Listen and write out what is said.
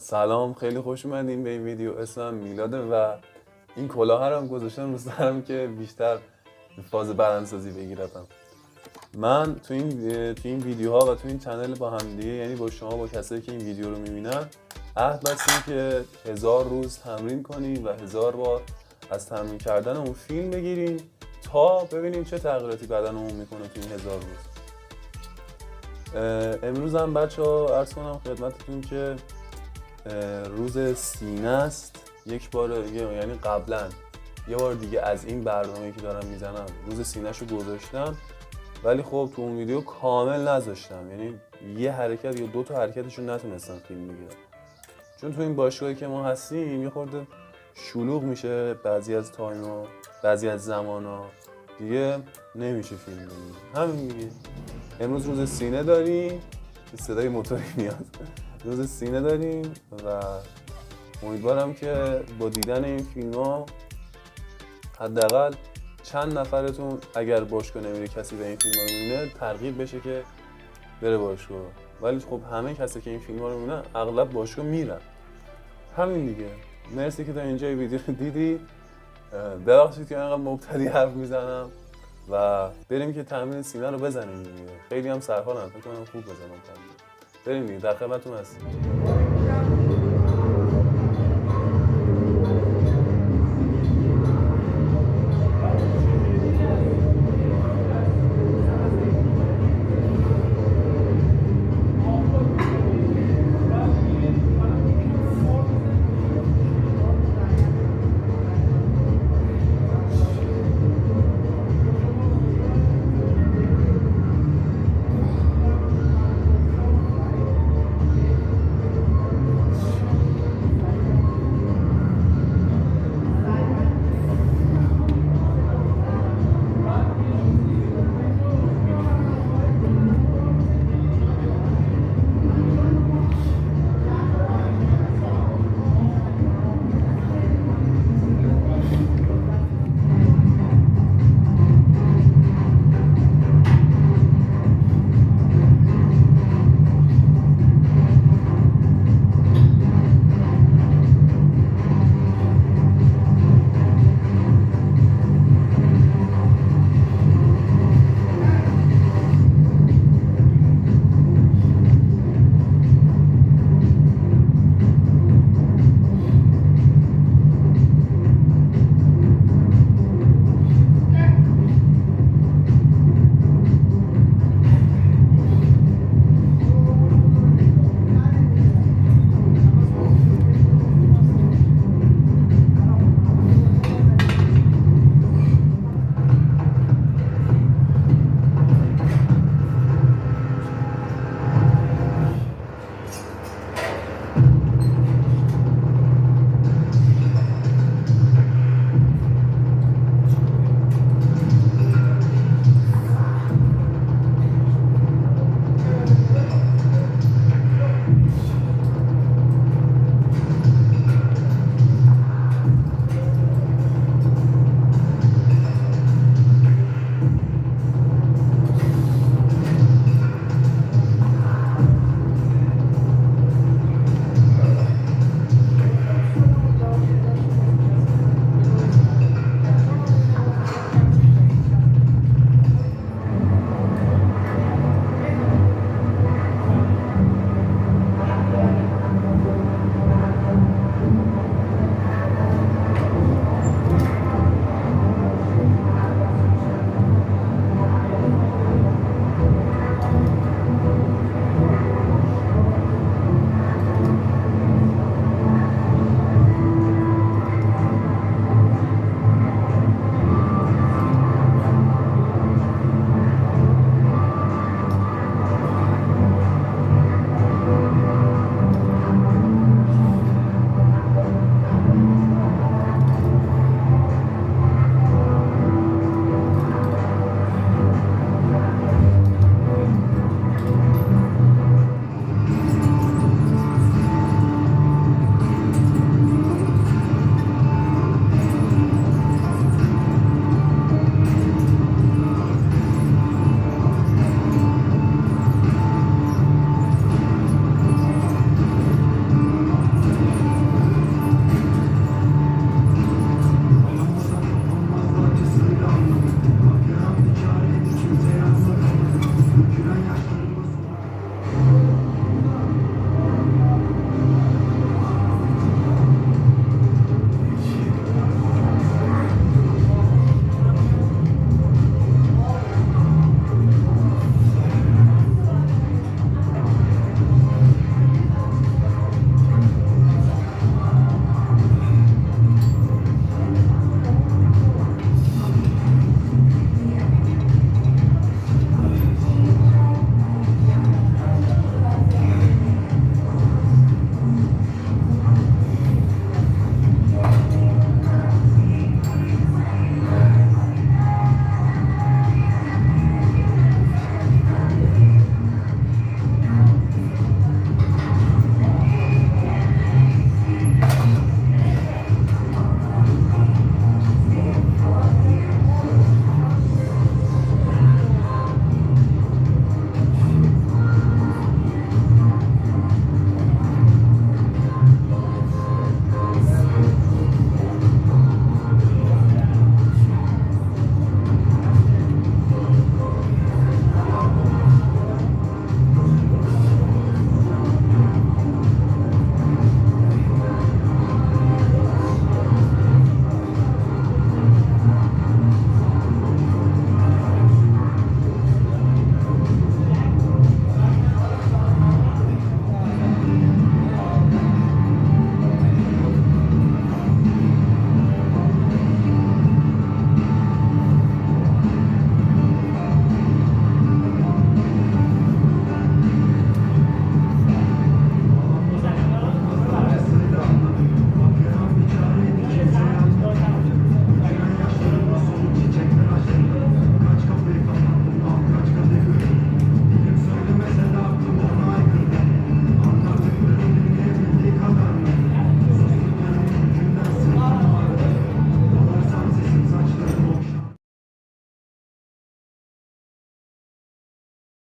سلام، خیلی خوش اومدین به این ویدیو. اسمم میلاده و این کلاه رو هم گذاشتم رو سرم که بیشتر فاز بدنسازی بگیرم. من تو این ویدیوها و تو این چنل با هم دیگه، یعنی با شما، با کسایی که این ویدیو رو میبینن، عهد بستیم که 1000 روز تمرین کنیم و 1000 بار از تمرین کردن اون فیلم بگیریم تا ببینیم چه تغییراتی بدنمون میکنه تو این 1000 روز. امروز هم بچه‌ها عرض کنم خدمتتون که روز سینه است. یک بار دیگه، یعنی قبلا یه بار دیگه از این برنامه‌ای که دارم میزنم روز سینه‌شو گذاشتم، ولی خب تو اون ویدیو کامل نذاشتم، یعنی یه حرکت یا دو تا حرکتشون نتونستم فیلم بگیرم، چون تو این باشگاهی که ما هستیم یه خورده شلوغ میشه بعضی از تایما، بعضی از زمانا دیگه نمیشه فیلم بگیریم. همین دیگه. امروز روز سینه داریم، صدای موتوری میاد. روز سینه داریم و امیدوارم که با دیدن این فیلم ها حداقل چند نفرتون، اگر باشگاه نمیره کسی به این فیلم ها رو میبینه، ترغیب بشه که بره باشگاه. ولی خب همه کسی که این فیلم ها رو میبینن اغلب باشگاه میرن. همین دیگه. مرسی که تا اینجا ویدیو رو دیدی. ببخشید که انقدر مبتدی حرف میزنم و بریم که تمرین سینه رو بزنیم دیگه. خیلی هم سرحالم، فکر کنم خوب بزنم تمرین. بریم دیگه، در خدمتتون هستیم.